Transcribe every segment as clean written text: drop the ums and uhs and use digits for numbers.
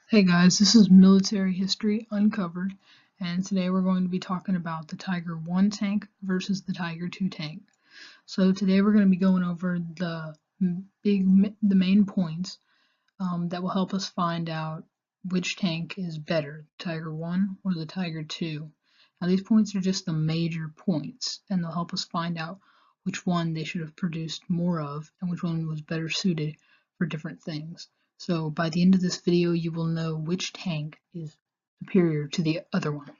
Hey guys, this is Military History Uncovered, and today we're going to be talking about the Tiger 1 tank versus the Tiger 2 tank. So today we're going to be going over the main points that will help us find out which tank is better, the Tiger 1 or the Tiger 2. Now these points are just the major points, and they'll help us find out which one they should have produced more of and which one was better suited for different things. So by the end of this video, you will know which tank is superior to the other one.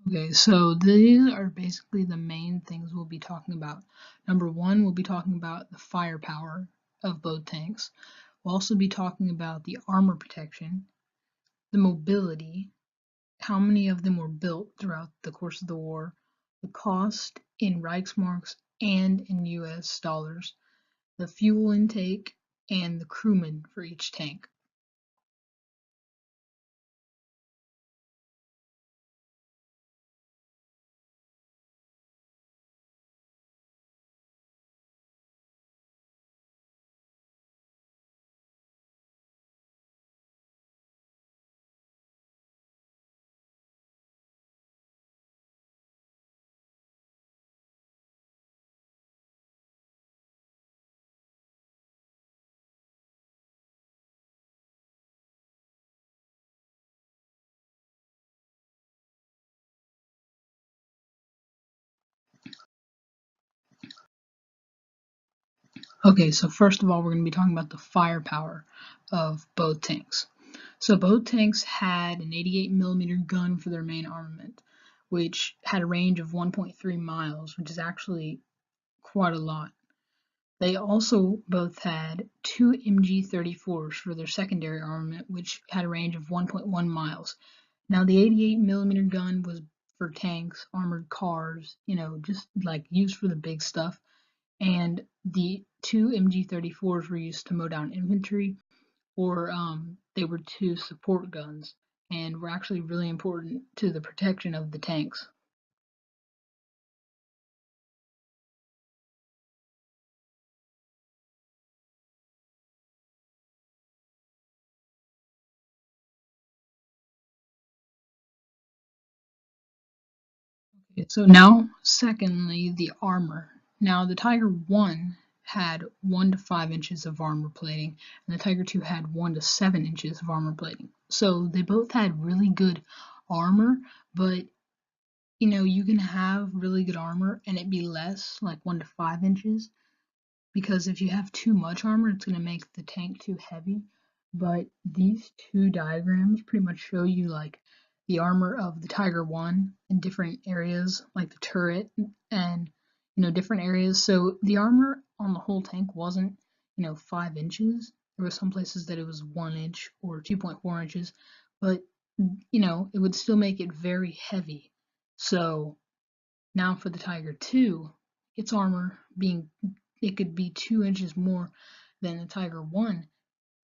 Okay, so these are basically the main things we'll be talking about. Number one, we'll be talking about the firepower of both tanks. We'll also be talking about the armor protection, the mobility, how many of them were built throughout the course of the war, the cost in Reichsmarks and in US dollars, the fuel intake, and the crewmen for each tank. Okay, so first of all, we're going to be talking about the firepower of both tanks. So both tanks had an 88mm gun for their main armament, which had a range of 1.3 miles, which is actually quite a lot. They also both had two MG-34s for their secondary armament, which had a range of 1.1 miles. Now, the 88mm gun was for tanks, armored cars, just like used for the big stuff. And the two MG-34s were used to mow down infantry, or they were two support guns, and were actually really important to the protection of the tanks. Okay, so now, secondly, the armor. Now, the Tiger 1 had 1 to 5 inches of armor plating, and the Tiger 2 had 1 to 7 inches of armor plating. So they both had really good armor, but you can have really good armor and it be less, like 1 to 5 inches, because if you have too much armor, it's going to make the tank too heavy. But these two diagrams pretty much show you like the armor of the Tiger 1 in different areas, like the turret and different areas. So the armor on the whole tank wasn't 5 inches. There were some places that it was 1 inch or 2.4 inches, but it would still make it very heavy. So now for the Tiger 2, its armor being it could be 2 inches more than the Tiger 1.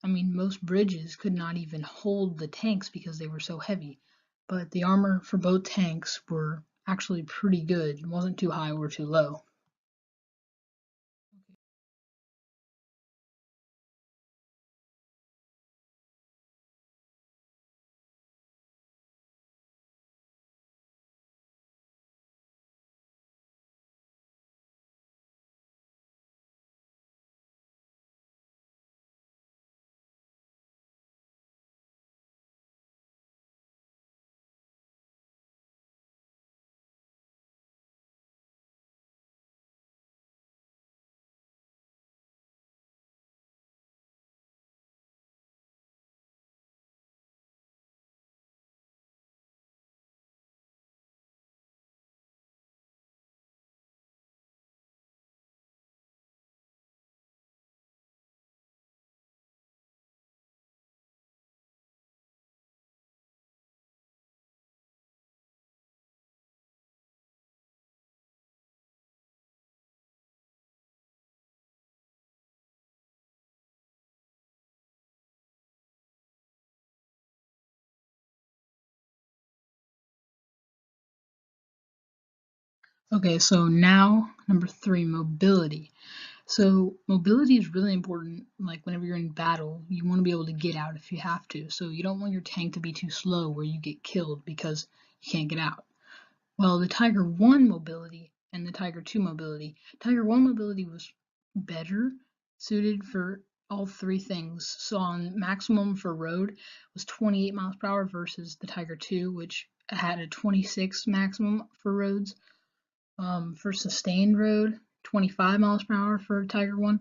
I mean, most bridges could not even hold the tanks because they were so heavy. But the armor for both tanks were actually pretty good. It wasn't too high or too low. Okay, so now number 3, mobility. So mobility is really important. Like whenever you're in battle, you want to be able to get out if you have to. So you don't want your tank to be too slow where you get killed because you can't get out. Well, the Tiger 1 mobility and the Tiger 2 mobility. Tiger 1 mobility was better suited for all three things. So on maximum for road was 28 miles per hour versus the Tiger 2, which had a 26 maximum for roads. For sustained road, 25 miles per hour for Tiger 1,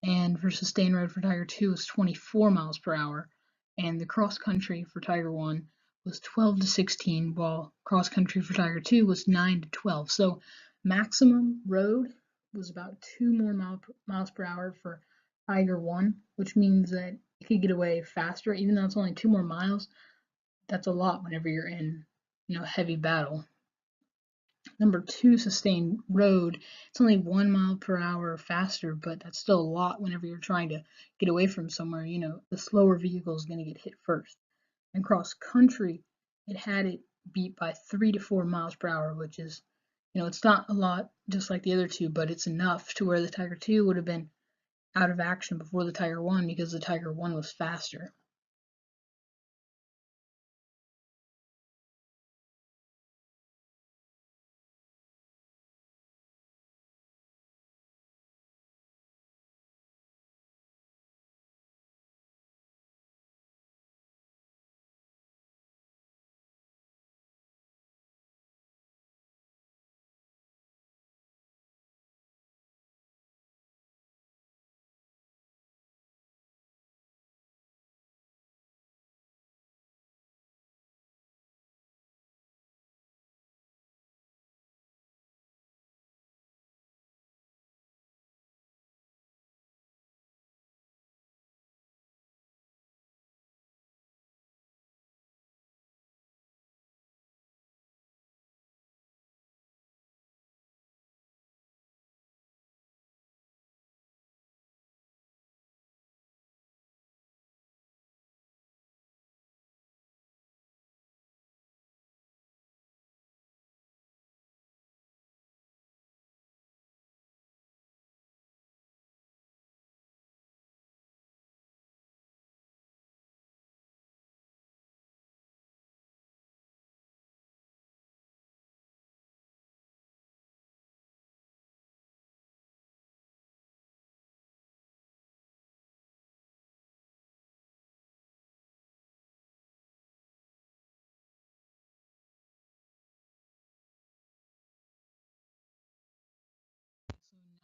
and for sustained road for Tiger 2 was 24 miles per hour. And the cross country for Tiger 1 was 12 to 16, while cross country for Tiger 2 was 9 to 12. So maximum road was about 2 more miles per hour for Tiger 1, which means that you could get away faster, even though it's only 2 more miles. That's a lot whenever you're in, heavy battle. Number 2, sustained road. It's only 1 mile per hour faster, but that's still a lot whenever you're trying to get away from somewhere. The slower vehicle is going to get hit first. And cross country, it had it beat by 3 to 4 miles per hour, which is, it's not a lot just like the other two, but it's enough to where the Tiger 2 would have been out of action before the Tiger 1 because the Tiger 1 was faster.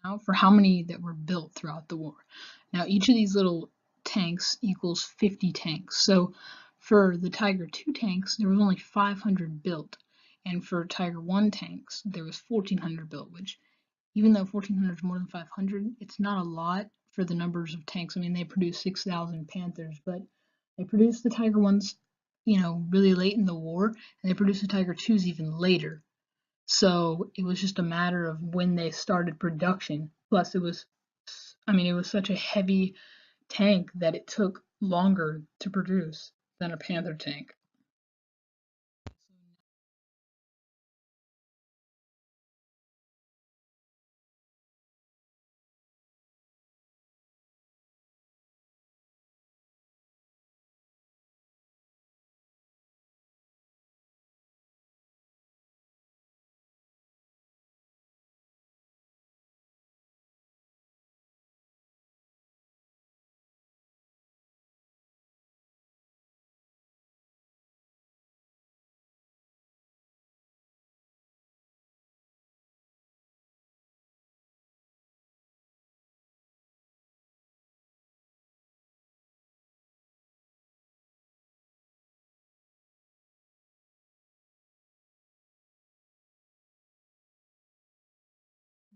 Now for how many that were built throughout the war. Now each of these little tanks equals 50 tanks. So for the Tiger 2 tanks, there was only 500 built. And for Tiger 1 tanks, there was 1,400 built, which even though 1,400 is more than 500, it's not a lot for the numbers of tanks. I mean, they produced 6,000 Panthers, but they produced the Tiger 1s, really late in the war, and they produced the Tiger 2s even later. So it was just a matter of when they started production. Plus, it was such a heavy tank that it took longer to produce than a Panther tank.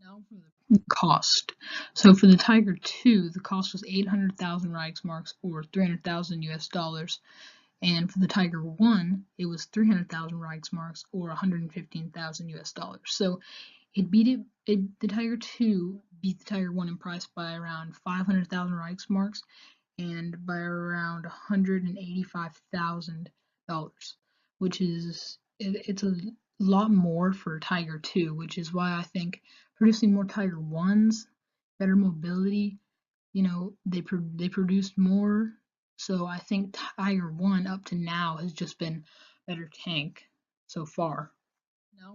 Now for the cost. So for the Tiger 2, the cost was 800,000 Reichsmarks or 300,000 US dollars. And for the Tiger 1, it was 300,000 Reichsmarks or 115,000 US dollars. So the Tiger 2 beat the Tiger 1 in price by around 500,000 Reichsmarks and by around $185,000, which is it's a lot more for Tiger 2, which is why I think producing more Tiger 1s, better mobility, they produced more. So I think Tiger 1 up to now has just been better tank so far. Now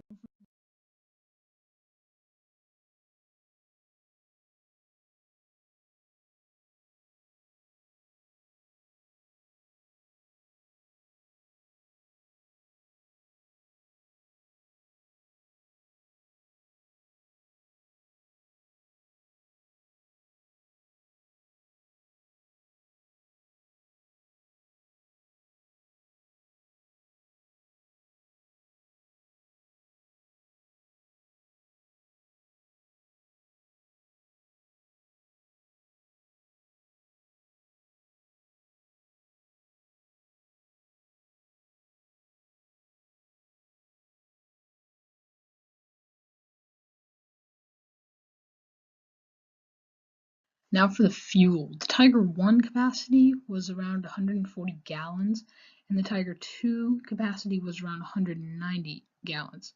Now for the fuel. The Tiger 1 capacity was around 140 gallons, and the Tiger 2 capacity was around 190 gallons.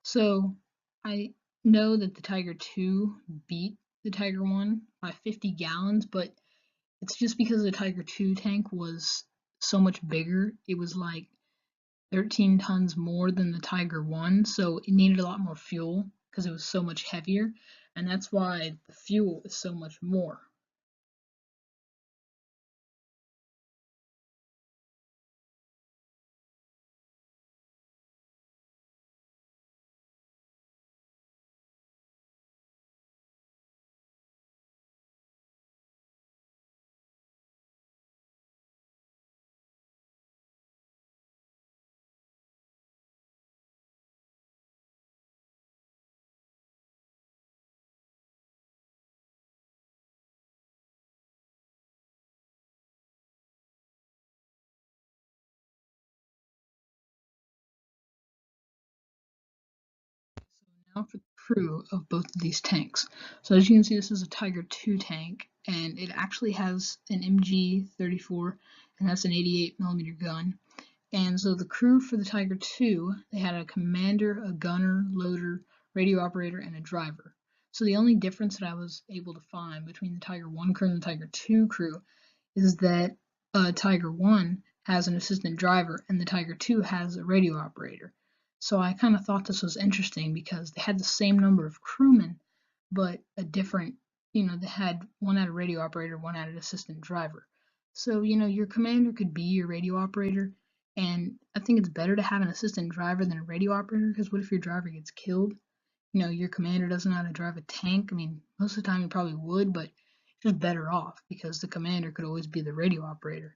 So I know that the Tiger 2 beat the Tiger 1 by 50 gallons, but it's just because the Tiger 2 tank was so much bigger. It was like 13 tons more than the Tiger 1, so it needed a lot more fuel because it was so much heavier, and that's why the fuel is so much more. So now for the crew of both of these tanks. So as you can see, this is a Tiger 2 tank, and it actually has an MG34, and that's an 88mm gun. And so the crew for the Tiger 2, they had a commander, a gunner, loader, radio operator, and a driver. So the only difference that I was able to find between the Tiger 1 crew and the Tiger 2 crew is that Tiger 1 has an assistant driver and the Tiger 2 has a radio operator. So I kind of thought this was interesting because they had the same number of crewmen, but a different, they had one had a radio operator, one had an assistant driver. So, your commander could be your radio operator, and I think it's better to have an assistant driver than a radio operator because what if your driver gets killed? Your commander doesn't know how to drive a tank. I mean, most of the time he probably would, but just better off because the commander could always be the radio operator.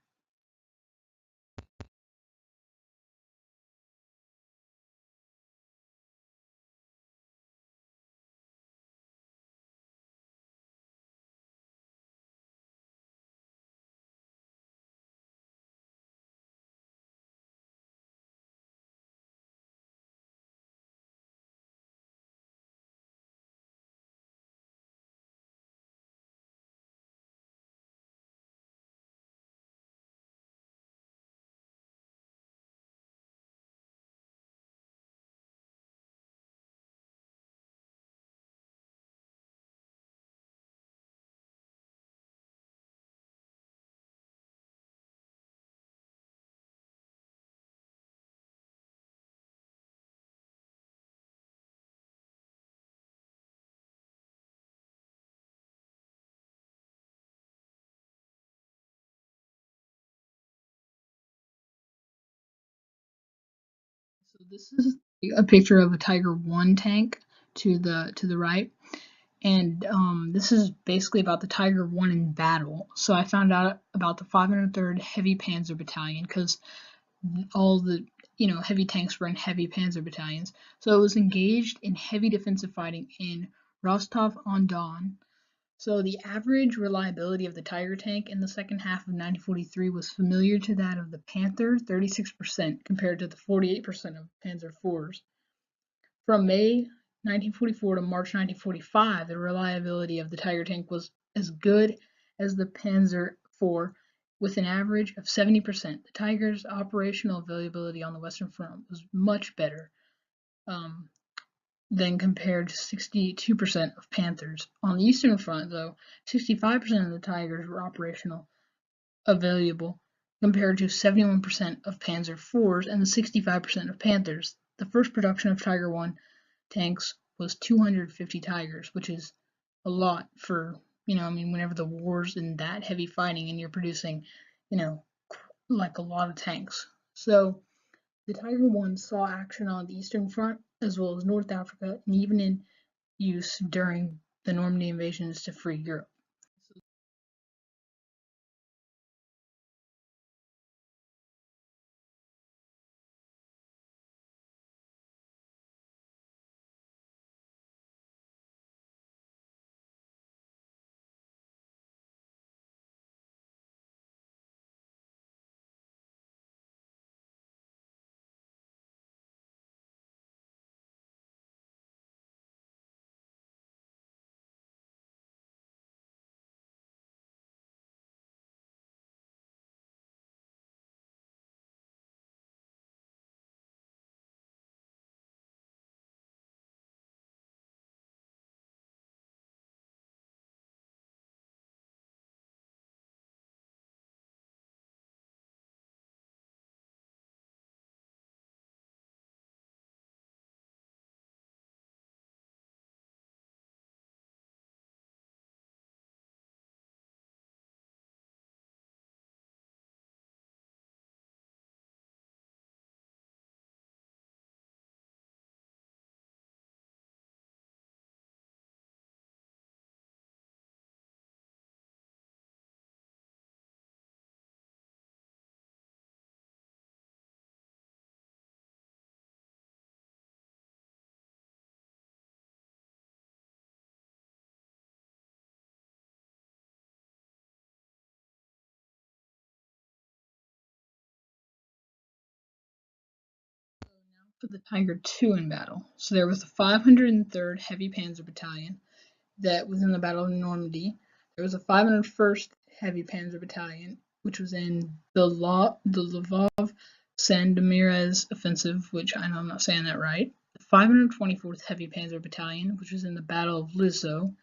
So this is a picture of a Tiger 1 tank to the right, and this is basically about the Tiger 1 in battle. So I found out about the 503rd Heavy Panzer Battalion because all the heavy tanks were in heavy panzer battalions. So it was engaged in heavy defensive fighting in Rostov-on-Don. So the average reliability of the Tiger tank in the second half of 1943 was familiar to that of the Panther, 36% compared to the 48% of Panzer IVs. From May 1944 to March 1945, the reliability of the Tiger tank was as good as the Panzer IV with an average of 70%. The Tiger's operational availability on the Western Front was much better. then compared to 62% of panthers. On the Eastern Front, though, 65% of the tigers were operational available, compared to 71% of Panzer IVs and the 65% of panthers. The first production of Tiger I tanks was 250 tigers, which is a lot for, whenever the war's in that heavy fighting and you're producing, like a lot of tanks. So the Tiger I saw action on the Eastern Front as well as North Africa, and even in use during the Normandy invasions to free Europe. For the Tiger II in battle. So there was the 503rd Heavy Panzer Battalion that was in the Battle of Normandy. There was a 501st Heavy Panzer Battalion, which was in the Lvov Sandomierz offensive, which I know I'm not saying that right. The 524th Heavy Panzer Battalion, which was in the Battle of Lizzo,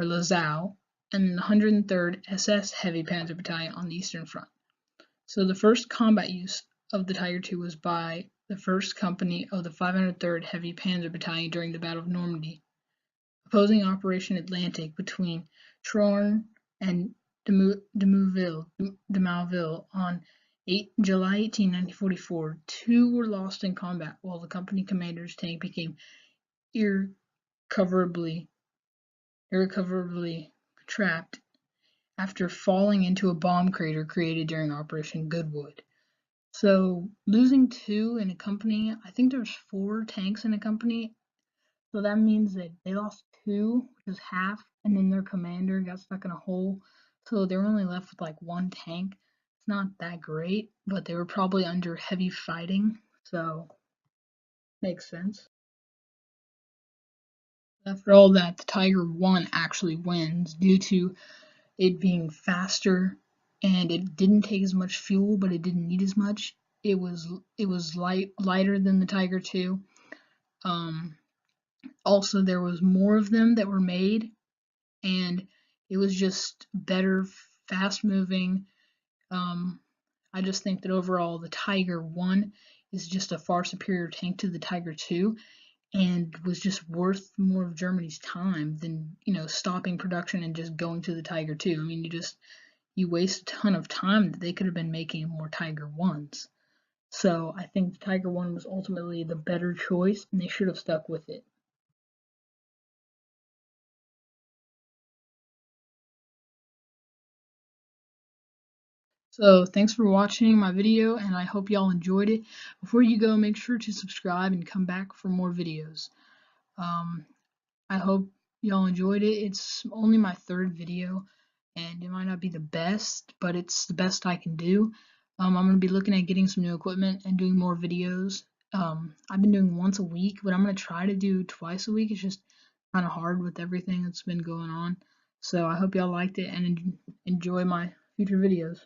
or Lizao, and the 103rd SS Heavy Panzer Battalion on the Eastern Front. So the first combat use of the Tiger II was by the 1st Company of the 503rd Heavy Panzer Battalion during the Battle of Normandy, opposing Operation Atlantic between Troarn and Demouville on July 18, 1944. 2 were lost in combat, while the company commander's tank became irrecoverably trapped after falling into a bomb crater created during Operation Goodwood. So losing 2 in a company, I think there's 4 tanks in a company, so that means that they lost 2, which is half, and then their commander got stuck in a hole, so they were only left with like 1 tank. It's not that great, but they were probably under heavy fighting, so makes sense. After all that, the Tiger I actually wins due to it being faster, and it didn't take as much fuel, but it didn't need as much. It was lighter than the Tiger II. Also, there was more of them that were made, and it was just better, fast moving. I just think that overall the Tiger I is just a far superior tank to the Tiger II, and was just worth more of Germany's time than stopping production and just going to the Tiger II. I mean, you waste a ton of time that they could have been making more Tiger Is. So I think the Tiger I was ultimately the better choice, and they should have stuck with it. So thanks for watching my video, and I hope y'all enjoyed it. Before you go, make sure to subscribe and come back for more videos. I hope y'all enjoyed it. It's only my 3rd video, and it might not be the best, but it's the best I can do. I'm going to be looking at getting some new equipment and doing more videos. I've been doing once a week, but I'm going to try to do twice a week. It's just kind of hard with everything that's been going on. So I hope y'all liked it and enjoy my future videos.